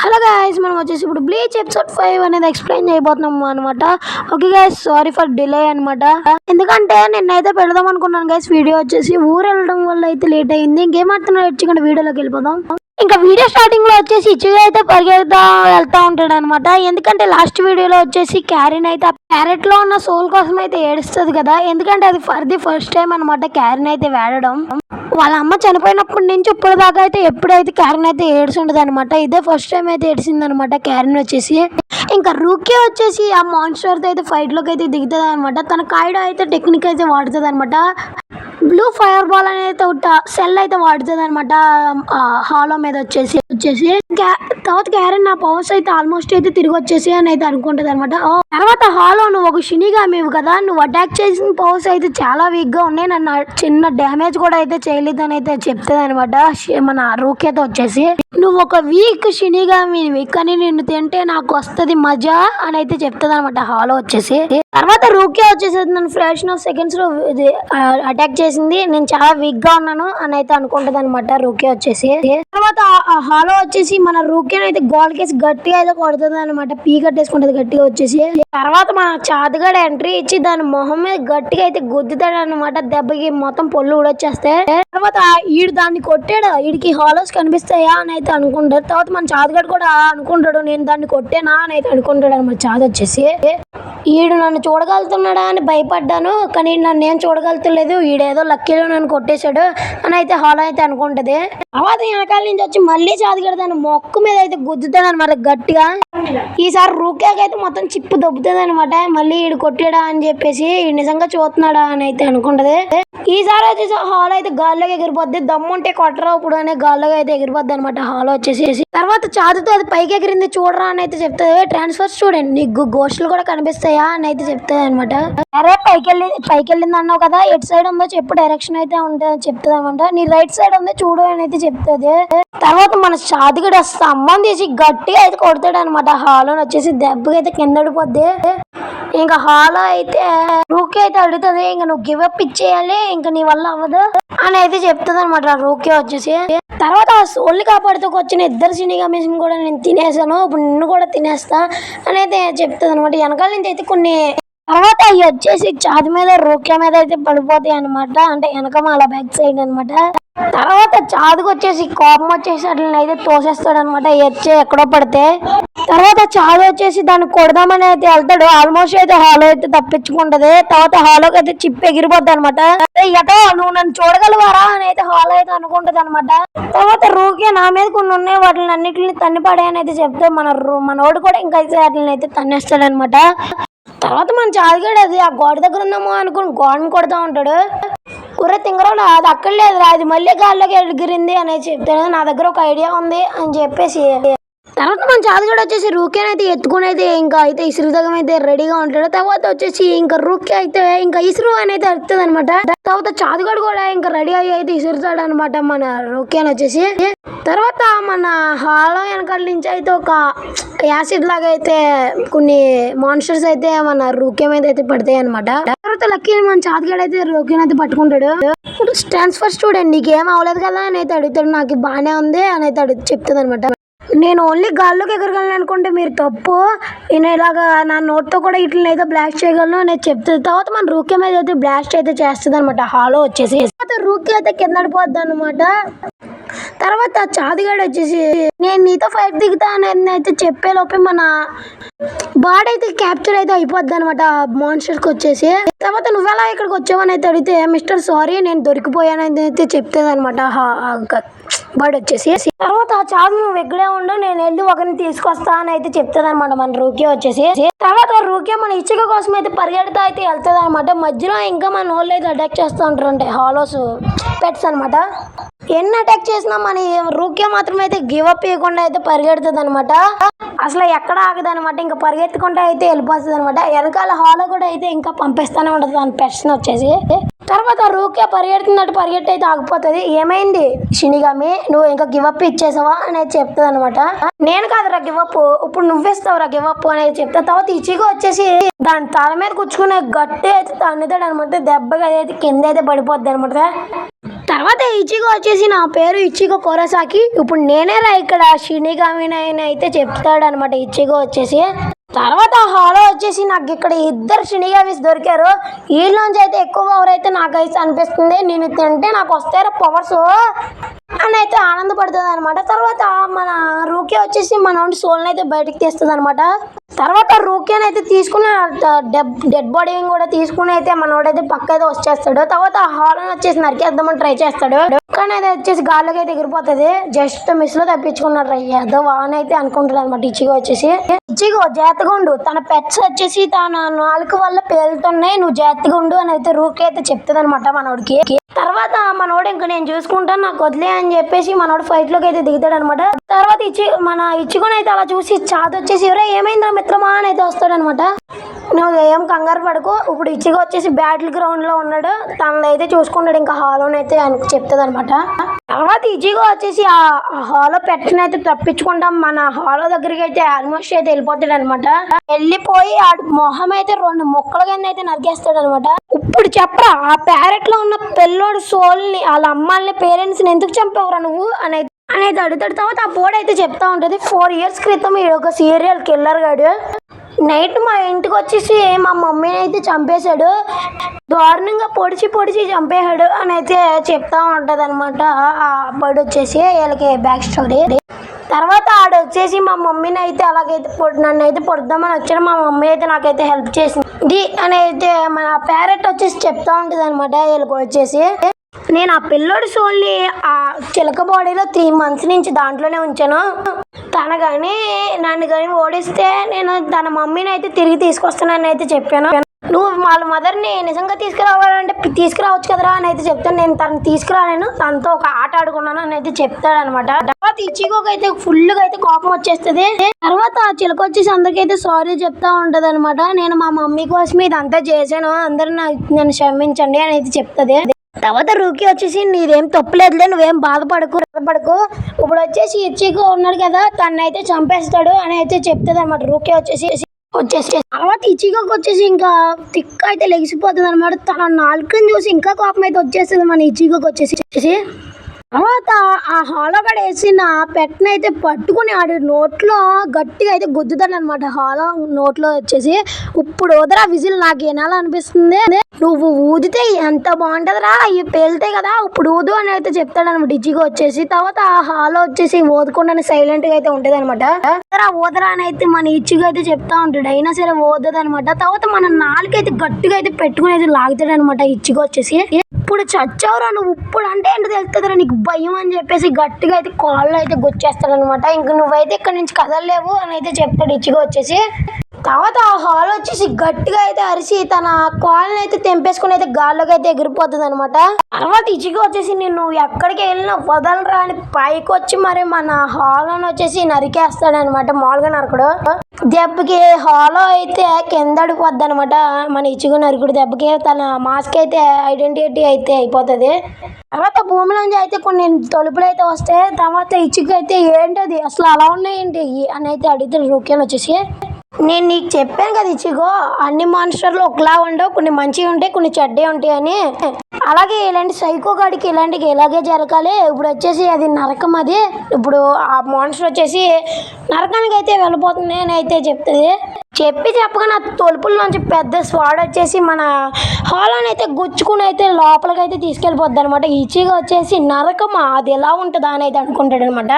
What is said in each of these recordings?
Hello guys, మనం వచ్చేసి ఇప్పుడు బ్లీచ్ ఎపిసోడ్ 5 అనేది ఎక్స్ప్లెయిన్ చేయబోతున్నాము అనమాట. Okay guys, sorry for delay అనమాట. ఎందుకంటే నిన్నైతే పెడదాం అనుకున్నాను గైస్. వీడియో వచ్చేసి ఊరు వెళ్ళడం వల్ల అయితే లేట్ అయింది. ఇంకేమాత్రం వచ్చి వీడియోలోకి వెళ్ళిపోదాం. ఇంకా వీడియో స్టార్టింగ్ లో వచ్చేసి ఇచ్చిగా అయితే పరిగెడతా వెళ్తా ఉంటాడు అనమాట. ఎందుకంటే లాస్ట్ వీడియోలో వచ్చేసి క్యారీన్ అయితే క్యారెట్ లో ఉన్న సోల్ కోసం అయితే ఏడుస్తుంది కదా. ఎందుకంటే అది ఫర్ ది ఫస్ట్ టైం అనమాట క్యారీన్ అయితే వేడడం. వాళ్ళ అమ్మ చనిపోయినప్పటి నుంచి ఇప్పుడు దాకా అయితే ఎప్పుడైతే క్యారీన్ అయితే ఏడుచుండదు అనమాట. ఇదే ఫస్ట్ టైం అయితే ఏడిసింది అనమాట క్యారీన్ వచ్చేసి. ఇంకా రూకీ వచ్చేసి ఆ మాన్స్టర్ తో అయితే ఫైట్ లోకి అయితే దిగుతుంది అనమాట. తన కాయిడో అయితే టెక్నిక్ అయితే వాడుతుంది అనమాట. బ్లూ ఫైర్ బాల్ అనేది సెల్ అయితే వాడుతుంది అనమాట హాలో మీద వచ్చేసి తర్వాత క్యారెన్ నా పవర్స్ అయితే ఆల్మోస్ట్ అయితే తిరిగి వచ్చేసి అని అయితే అనుకుంటది అనమాట. తర్వాత హాలో నువ్వు ఒక షినిగామివి కదా, నువ్వు అటాక్ చేసిన పవర్స్ అయితే చాలా వీక్ గా ఉన్నాయి, నన్ను చిన్న డ్యామేజ్ కూడా అయితే చేయలేదు అని అయితే చెప్తుంది అనమాట మన రూకేతో వచ్చేసి. నువ్వు ఒక వీక్ షినిగామివి కానీ నిన్ను తింటే నాకు వస్తుంది మజా అని అయితే చెప్తుంది అనమాట హాలో వచ్చేసి. తర్వాత రూకే వచ్చేసి నన్ను ఫ్రాక్షన్ ఆఫ్ సెకండ్స్ లో అటాక్ చేసింది, నేను చాలా వీక్ గా ఉన్నాను అని అయితే అనుకుంటది అనమాట రూకే వచ్చేసి. తర్వాత హాలో వచ్చేసి మన రూకే అయితే గోల్ కేసి గట్టిగా అయితే కొడుతుంది అనమాట, పీ కట్టేసుకుంటది గట్టిగా వచ్చేసి. తర్వాత మన చాతగాడు ఎంట్రీ ఇచ్చి దాని మొహం మీద గట్టిగా అయితే గుద్దుతాడు అనమాట, దెబ్బకి మొత్తం పొల్లు ఊడొచ్చేస్తే. తర్వాత ఈడు దాన్ని కొట్టాడు, వీడికి హాలోస్ కనిపిస్తాయా అని అయితే అనుకుంటాడు. తర్వాత మన చాతగాడు కూడా అనుకుంటాడు, నేను దాన్ని కొట్టేనా అని అయితే అనుకుంటాడు అనమాట చాత వచ్చేసి. ఈడు నన్ను చూడగలుగుతున్నాడా అని భయపడ్డాను, కానీ నన్ను ఏం చూడగలుగుతలేదు, ఈడేదో లక్కీలో నన్ను కొట్టేశాడు అని అయితే హాలో అయితే అనుకుంటది. తర్వాత వెనకాల నుంచి వచ్చి మళ్ళీ చాతగాడు దాన్ని మొక్కు మీద అయితే గుద్దుతాడు అనమాట గట్టిగా. ఈసారి రూకేకి అయితే మొత్తం చిప్పు దొబ్బుతుంది అనమాట, మళ్ళీ ఈడు కొట్టాడా అని చెప్పేసి నిజంగా చూస్తున్నాడా అని అయితే అనుకుంటది. ఈసారి వచ్చేసి హాలో అయితే గాల్లోకి ఎగిరిపోద్ది, దమ్ముంటే కొట్టరా ఇప్పుడు అనే గాల్లోకి అయితే ఎగిరిపోద్ది అనమాట హాలో వచ్చేసి. తర్వాత చాతుతో అది పైకి ఎగిరింది చూడరా అని అయితే చెప్తుంది. ట్రాన్స్ఫర్ స్టూడెంట్ నీకు గోస్టులు కూడా కనిపిస్తాయా అని అయితే చెప్తుంది అనమాట. అరే పైకి వెళ్ళింది అన్నావు కదా, ఎటు సైడ్ ఉందో చెప్పు, డైరెక్షన్ అయితే ఉంటుంది చెప్తుంది అనమాట. నీ రైట్ సైడ్ ఉందో చూడు అని అయితే చెప్తుంది. తర్వాత మన చాతుగడు స్తంభం తీసి గట్టిగా అయితే కొడతాడు అనమాట హాలో వచ్చేసి, దెబ్బకి అయితే కింద పడిపోద్ది. ఇంకా హాలో అయితే రూకే అయితే అడుగుతుంది, ఇంకా నువ్వు గివ్ అప్ ఇచ్చేయాలి, ఇంకా నీ వల్ల అవ్వదు అని అయితే చెప్తుంది అనమాట రూకే వచ్చేసి. తర్వాత ఆ సోల్ని కాపాడుతూ వచ్చిన ఇద్దరు సినిగామేషన్ కూడా నేను తినేసాను, ఇప్పుడు నిన్ను కూడా తినేస్తా అని అయితే చెప్తుంది అనమాట. వెనకాల నుంచి అయితే కొన్ని తర్వాత అవి వచ్చేసి చాతి మీద రూకే మీద అయితే పడిపోతాయి అనమాట, అంటే వెనకమాల బ్యాక్ సైడ్ అనమాట. తర్వాత చాదుకు వచ్చేసి కోపం వచ్చేసి అట్లని అయితే తోసేస్తాడు అనమాట ఎక్కడో పడితే. తర్వాత చాదు వచ్చేసి దాన్ని కొడదామని అయితే వెళ్తాడు, ఆల్మోస్ట్ అయితే హాలో అయితే తప్పించుకుంటది. తర్వాత హాలోకి అయితే చిప్ ఎగిరిపోద్ది అనమాట. ఎటో నువ్వు నన్ను చూడగలవారా అని అయితే హాలో అయితే అనుకుంటది అనమాట. తర్వాత రూకే నా మీద కొన్ని ఉన్నాయి, వాటిని అన్నిటిని తన్నిపడాయని అయితే చెప్తే మనోడు కూడా ఇంకా అయితే వాటిని అయితే తన్నేస్తాడు అనమాట. తర్వాత మన చాదుగాడు అది ఆ గోడ దగ్గర ఉందామో అనుకుని గోడని కొడతా ఉంటాడు. ఊరే తింగరోడు అది అక్కడ లేదురా, అది మళ్ళీ గాల్లోకి ఎగిరింది అనేది చెప్తాడు. నా దగ్గర ఒక ఐడియా ఉంది అని చెప్పేసి తర్వాత మన చాదుగాడు వచ్చేసి రూకేని అయితే ఎత్తుకుని అయితే ఇంకా అయితే ఇసురుదగం అయితే రెడీగా ఉంటాడు. తర్వాత వచ్చేసి ఇంకా రూకే అయితే ఇంకా ఇసురు అని అయితే అడుగుతుంది అనమాట. తర్వాత చాదుగాడు కూడా ఇంకా రెడీ అయ్యి అయితే ఇసురుతాడు అనమాట మన రూకేని వచ్చేసి. తర్వాత మన హాలో వెనకాల నుంచి అయితే ఒక యాసిడ్ లాగా అయితే కొన్ని మాన్స్టర్స్ అయితే మన రూకే మీద అయితే పడతాయి అనమాట. తర్వాత లక్కీ మన చాదుగాడు అయితే రూకేని అయితే పట్టుకుంటాడు. ట్రాన్స్ఫర్ స్టూడెంట్ నీకేం అవ్వలేదు కదా అని అయితే అడుగుతాడు. నాకు బాగానే ఉంది అని అయితే చెప్తుంది అనమాట. నేను ఓన్లీ గాల్లోకి ఎగరగలను అనుకుంటే మీరు తప్పు, నేను ఇలాగా నా నోట్తో కూడా ఇట్లని అయితే బ్లాస్ట్ చేయగలను అనేది చెప్తుంది. తర్వాత మన రూకే మీద అయితే బ్లాస్ట్ అయితే చేస్తుంది అనమాట హాలో వచ్చేసి. తర్వాత రూకే అయితే కింద పడిపోద్ది అనమాట. తర్వాత చాదుగాడు వచ్చేసి నేను నీతో ఫైట్ దిగుతా అని అయితే చెప్పేలోపే మన బాడీ అయితే క్యాప్చర్ అయితే అయిపోద్ది అనమాట మాన్స్టర్కి వచ్చేసి. తర్వాత నువ్వెలా ఇక్కడికి వచ్చావని అయితే అడిగితే మిస్టర్ సారీ నేను దొరికిపోయానని అయితే చెప్తుంది అనమాట బాడీ వచ్చేసి. తర్వాత చాదు నువ్వు ఎక్కడే ఉండు, నేను వెళ్ళి ఒకరిని తీసుకొస్తా అని అయితే చెప్తుంది అనమాట మన రూకే వచ్చేసి. తర్వాత రూకే మన ఇచ్చిక కోసం అయితే పరిగెడతా అయితే వెళ్తుంది అనమాట. మధ్యలో ఇంకా మన వాళ్ళు అయితే అటాక్ చేస్తూ ఉంటారు, అంటే హాలోస్ పెట్స్ అనమాట. ఎన్ని అటాక్ చేసినా మన రూకే మాత్రం అయితే గివ్ అప్ ఇవ్వకుండా అయితే పరిగెడుతుంది అనమాట, అసలు ఎక్కడ ఆగదు అనమాట. ఇంకా పరిగెత్తుకుంటూ అయితే వెళ్ళిపోతుంది అనమాట. వెనకాల హాలో కూడా అయితే ఇంకా పంపిస్తూనే ఉంటుంది దాని పెట్స్ని వచ్చేసి. తర్వాత రూకే పరిగెడుతున్నట్టు పరిగెట్టి అయితే ఆగిపోతుంది. ఏమైంది షినిగామి నువ్వు ఇంకా గివప్ ఇచ్చేసావా అనేది చెప్తుంది అనమాట. నేను కాదురా గివప్, ఇప్పుడు నువ్వేస్తావురా గివప్ అనేది చెప్తా. తర్వాత ఇచ్చిగా వచ్చేసి దాని తల మీద కూర్చుకునే గట్టి అయితే తన్నుతాడు అనమాట. దెబ్బగా అయితే కింద అయితే పడిపోద్ది అనమాట. తర్వాత ఇచ్చిగో వచ్చేసి నా పేరు ఇచ్చిగో కొరసాకి, ఇప్పుడు నేనేరా ఇక్కడ షినిగామిని అయితే చెప్తాడు అనమాట ఇచ్చిగో వచ్చేసి. తర్వాత హాలో వచ్చేసి నాకు ఇక్కడ ఇద్దరు షినిగామిస్ దొరికారు. వీళ్ళలోంచి అయితే ఎక్కువ పవర్ అయితే నాకైతే అనిపిస్తుంది. నేను తింటే నాకు వస్తాయి పవర్స్ అని అయితే ఆనందపడుతుంది అనమాట. తర్వాత మన రూకే వచ్చేసి మన సోల్ని అయితే బయటకు తీస్తుంది అనమాట. తర్వాత రూకేని అయితే తీసుకుని డెడ్ బాడీని కూడా తీసుకుని అయితే మనోడైతే పక్క అయితే వచ్చేస్తాడు. తర్వాత హాలను వచ్చేసి నరికేద్దామని ట్రై చేస్తాడు, కానీ అది వచ్చేసి గాల్లోకి అయితే ఎగిరిపోతుంది. జస్ట్ మిస్ లో తప్పించుకున్నాడు ఏదో వాన్ అయితే అనుకుంటాడు అనమాట. ఇచ్చిగో వచ్చేసి ఇచ్చిగో జాగ్రత్తగా ఉండు, తన పెట్స్ వచ్చేసి తన నాలుగు వల్ల పేలుతున్నాయి, నువ్వు జాగ్రత్తగా ఉండు అని అయితే రూకే అయితే చెప్తుంది అనమాట మనోడికి. తర్వాత మనోడు ఇంకా నేను చూసుకుంటాను నాకు వదిలే అని చెప్పేసి మనోడు ఫైట్ లోకి అయితే దిగుతాడు అనమాట. తర్వాత ఇచ్చికొని అయితే అలా చూసి చాదు వచ్చేసి ఎవరో ఏమైందా మిత్రమా అని అయితే వస్తాడు అనమాట. నువ్వు ఏం కంగారు పడకు, ఇప్పుడు ఇచ్చిగా వచ్చేసి బ్యాటిల్ గ్రౌండ్ లో ఉన్నాడు, తనలో అయితే చూసుకుంటాడు ఇంకా హాలోని అయితే చెప్తుంది అనమాట. తర్వాత ఇచ్చిగా వచ్చేసి ఆ హాలో పెట్టిన అయితే తప్పించుకుంటాం. మన హాలో దగ్గరికి అయితే ఆల్మోస్ట్ అయితే వెళ్ళిపోతాడు అనమాట. వెళ్ళిపోయి ఆ మొహం అయితే 2 ముక్కల కింద అయితే నరికేస్తాడు అనమాట. ఇప్పుడు చెప్పరా ఆ ప్యారెట్ లో ఉన్న పిల్లోడు సోల్ ని వాళ్ళ అమ్మాయిని పేరెంట్స్ ని ఎందుకు చంపేవరా నువ్వు అనేది అడుగుతాడు. తర్వాత ఆ బోర్డు అయితే చెప్తా ఉంటుంది 4 years క్రితం ఈ ఒక సీరియల్ కిల్లర్ గాడు నైట్ మా ఇంటికి వచ్చేసి మా మమ్మీని అయితే చంపేశాడు, దారుణంగా పొడిచి చంపేశాడు అని అయితే చెప్తా ఉంటది అనమాట. ఆ బర్డ్ వచ్చేసి వీళ్ళకి బ్యాక్ స్టోరీ. తర్వాత ఆడు వచ్చేసి మా మమ్మీని అయితే అలాగైతే నన్ను అయితే పొడుద్దామని వచ్చాడు, మా మమ్మీ అయితే నాకైతే హెల్ప్ చేసింది అని అయితే మన ప్యారెట్ వచ్చేసి చెప్తా ఉంటుంది అనమాట. వీళ్ళకి వచ్చేసి నేను ఆ పిల్లోడి సోల్ని ఆ చిలక బాడీలో 3 months నుంచి దాంట్లోనే ఉంచాను, తన కానీ నన్ను కానీ ఓడిస్తే నేను తన మమ్మీని అయితే తిరిగి తీసుకొస్తానని అయితే చెప్పాను. నువ్వు వాళ్ళ మదర్ని నిజంగా తీసుకురావాలంటే తీసుకురావచ్చు కదరా అని అయితే చెప్తాను. నేను తను తీసుకురాలేను, తనతో ఒక ఆట ఆడుకున్నాను అని అయితే చెప్తాడు అనమాట. తర్వాత ఇచ్చిగోకి అయితే ఫుల్గా అయితే కోపం వచ్చేస్తుంది. తర్వాత ఆ చిలక వచ్చేసి అందరికైతే సారీ చెప్తా ఉంటది అనమాట. నేను మా మమ్మీ కోసమే ఇదంతా చేశాను, అందరూ నన్ను క్షమించండి అని అయితే చెప్తుంది. తర్వాత రూకి వచ్చేసి నీదేం తప్పులేదులే, నువ్వేం బాధపడకు. ఇప్పుడు వచ్చేసి ఇచ్చిగో ఉన్నాడు కదా తను అయితే చంపేస్తాడు అని అయితే చెప్తుంది అనమాట. రూకి వచ్చేసి తర్వాత ఇచ్చిగోకి వచ్చేసి ఇంకా తిక్క అయితే లెగిసిపోతుంది అనమాట. తన నాలుకని చూసి ఇంకా కోపం అయితే వచ్చేస్తుంది మన ఇచ్చిగోకి వచ్చేసి. తర్వాత ఆ హాలో గడ వేసిన పెట్టని అయితే పట్టుకుని ఆడి నోట్లో గట్టిగా అయితే గుద్దుతాడు అనమాట. హాలో నోట్లో వచ్చేసి ఇప్పుడు వదరా విజిల్ నాకు ఏనాలో అనిపిస్తుంది, నువ్వు ఊదితే ఎంత బాగుంటుందిరా ఇవి పేలుతాయి కదా ఇప్పుడు ఊదు అని అయితే చెప్తాడు అనమాట ఇచ్చిగా వచ్చేసి. తర్వాత ఆ హాలో వచ్చేసి ఓదకుండా సైలెంట్ గా అయితే ఉంటది అనమాట. ఓదరా అని అయితే మన ఇచ్చిగా అయితే చెప్తా ఉంటాడు, అయినా సరే ఓదదు అనమాట. తర్వాత మన నాలుకైతే గట్టిగా అయితే పెట్టుకుని అయితే లాగుతాడు అనమాట ఇచ్చిగా వచ్చేసి. ఇప్పుడు చచ్చావురా నువ్వు, ఇప్పుడు అంటే ఏంటో తెలుస్తుందిరా నీకు భయం అని చెప్పేసి గట్టిగా అయితే కాళ్ళు అయితే గుచ్చేస్తాడు అనమాట. ఇంక నువ్వైతే ఇక్కడ నుంచి కదలలేవు అని అయితే చెప్తాడు ఇచ్చిగా వచ్చేసి. తర్వాత ఆ హాల్ వచ్చేసి గట్టిగా అయితే అరిసి తన కాళ్ళని అయితే తెంపేసుకుని అయితే గాల్లోకి అయితే ఎగిరిపోతుంది అనమాట. తర్వాత ఇచ్చిగా వచ్చేసి నేను ఎక్కడికి వెళ్ళినా వదలరా అని పైకి వచ్చి మరి మన హాలోని వచ్చేసి నరికేస్తాడు అనమాట. మామూలుగా నరకడు దెబ్బకి హాలో అయితే కింద అడిపోద్ది అనమాట. మన ఇచ్చిగా నరుకుడు దెబ్బకి తన మాస్క్ అయితే ఐడెంటిటీ అయితే అయిపోతుంది. తర్వాత భూమిలోంచి అయితే కొన్ని తలుపులు అయితే వస్తాయి. తర్వాత ఇచ్చిగా అయితే ఏంటది అసలు అలా ఉన్నాయేంటి అని అయితే అడుగుతాడు రూకేన్ వచ్చేసి. నేను నీకు చెప్పాను కదా ఇచ్చిగో అన్ని మాన్స్టర్లు ఒకలా ఉండవు, కొన్ని మంచివి ఉంటాయి కొన్ని చెడ్డే ఉంటాయి అని. అలాగే ఇలాంటి సైకో గాడికి ఇలాంటివి ఇలాగే జరగాలి. ఇప్పుడు వచ్చేసి అది నరకం, అది ఇప్పుడు ఆ మాన్స్టర్ వచ్చేసి నరకానికి అయితే వెళ్ళిపోతుంది అని అయితే చెప్తుంది. చెప్పగా నా తలుపుల్లోంచి పెద్ద స్వాడ్ వచ్చేసి మన హాలోని అయితే గుచ్చుకుని అయితే లోపలికి అయితే తీసుకెళ్ళిపోద్ది అనమాట. ఈచీగా వచ్చేసి నరకమా అది ఎలా ఉంటుందా అని అయితే అనుకుంటాడు అనమాట.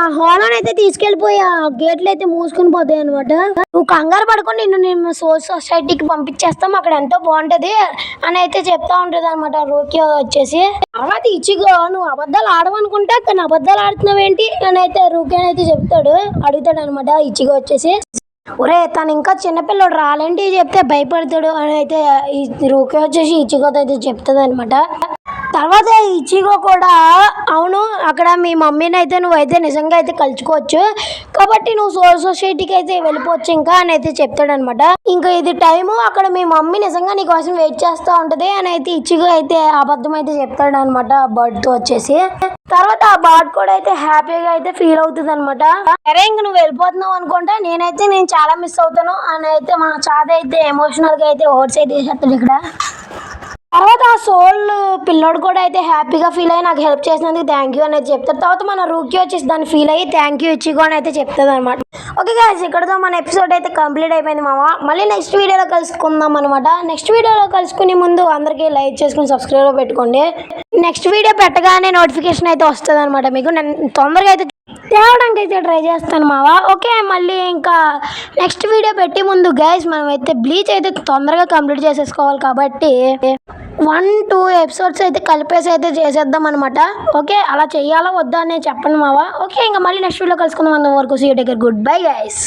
ఆ హాలోని అయితే తీసుకెళ్ళిపోయి ఆ గేట్లు అయితే మూసుకుని పోతాయి అనమాట. నువ్వు కంగారు పడుకొని నేను సోల్ సొసైటీకి పంపించేస్తాం, అక్కడ ఎంతో బాగుంటది అని అయితే చెప్తా ఉంటది అనమాట రోకి వచ్చేసి. తర్వాత ఇచ్చిగో నువ్వు అబద్ధాలు ఆడమనుకుంటా కానీ అబద్ధాలు ఆడుతున్నావు ఏంటి అని అయితే రూకి అని అయితే అడుగుతాడు అనమాట ఇచ్చిగో వచ్చేసి. ఒరే తను ఇంకా చిన్నపిల్లడు రాలేంటి చెప్తే భయపడతాడు అని అయితే ఈ రూకే వచ్చేసి ఇచ్చిగోతో అయితే చెప్తుంది అనమాట. తర్వాత ఇచ్చిగో కూడా అవును అక్కడ మీ మమ్మీని అయితే నువ్వైతే నిజంగా అయితే కలుసుకోవచ్చు కాబట్టి నువ్వు సోల్ సొసైటీకి అయితే వెళ్ళిపోవచ్చు ఇంకా అని అయితే చెప్తాడనమాట. ఇంకా ఇది టైము అక్కడ మీ మమ్మీ నిజంగా నీ కోసం వెయిట్ చేస్తూ ఉంటుంది అని అయితే ఇచ్చిగో అయితే అబద్ధం అయితే చెప్తాడు అనమాట బర్డ్తో వచ్చేసి. తర్వాత ఆ బర్డ్ కూడా అయితే హ్యాపీగా అయితే ఫీల్ అవుతుంది అనమాట. సరే ఇంక నువ్వు వెళ్ళిపోతున్నావు అనుకుంటా నేను చాలా మిస్ అవుతాను అని అయితే మా చాద అయితే ఎమోషనల్గా అయితే ఓట్స్ అయితే వేసేస్తాడు ఇక్కడ. తర్వాత ఆ సోల్ పిల్లోడు కూడా అయితే హ్యాపీగా ఫీల్ అయ్యి నాకు హెల్ప్ చేసినందుకు థ్యాంక్ యూ అనేది చెప్తారు. తర్వాత మన రూకి వచ్చేసి దాన్ని ఫీల్ అయ్యి థ్యాంక్ యూ ఇచ్చిగో అని అయితే చెప్తుంది అనమాట. ఓకే గాయ్స్, ఇక్కడతో మన ఎపిసోడ్ అయితే కంప్లీట్ అయిపోయింది మామ. మళ్ళీ నెక్స్ట్ వీడియోలో కలుసుకుందాం అనమాట. నెక్స్ట్ వీడియోలో కలుసుకునే ముందు అందరికీ లైక్ చేసుకుని సబ్స్క్రైబ్ పెట్టుకోండి. నెక్స్ట్ వీడియో పెట్టగానే నోటిఫికేషన్ అయితే వస్తుంది అనమాట మీకు. నేను తొందరగా అయితే తేవడానికి అయితే ట్రై చేస్తాను మావా. ఓకే, మళ్ళీ ఇంకా నెక్స్ట్ వీడియో పెట్టి ముందు గైస్ మనం అయితే బ్లీచ్ అయితే తొందరగా కంప్లీట్ చేసేసుకోవాలి కాబట్టి 1-2 ఎపిసోడ్స్ అయితే కలిపేసి అయితే చేసేద్దాం అనమాట. ఓకే, అలా చెయ్యాలా వద్దా అని చెప్పండి మావా. ఓకే, ఇంకా మళ్ళీ నెక్స్ట్ వీడియో కలుసుకుందాం. అంతవరకు see you take care, good bye guys.